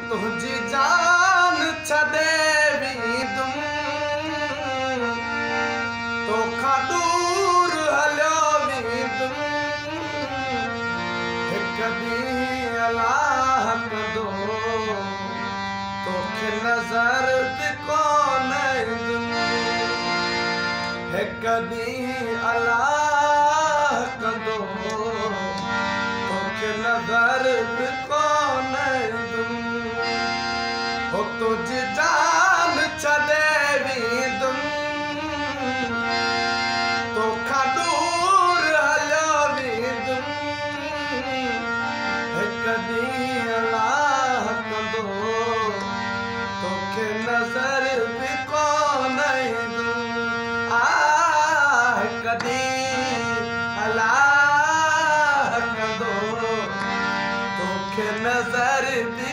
तुझी जान छदे भी तुम तोखा दूर हलो भी तुम एक ॾींहुं अलाह कंदो तोखे नज़र बि कोन ईंदुमि एक ॾींहुं अलाह कंदो तोखे नज़र बि कोन ईंदुमि हो तुझी जान छॾे वेंदुमि तोखां दूर हलियो वेंदुमि हिकु ॾींहुं अलाह कंदो तोखे नज़र बि कोन ईंदुमि हिकु ॾींहुं अलाह कंदो तोखे नज़र बि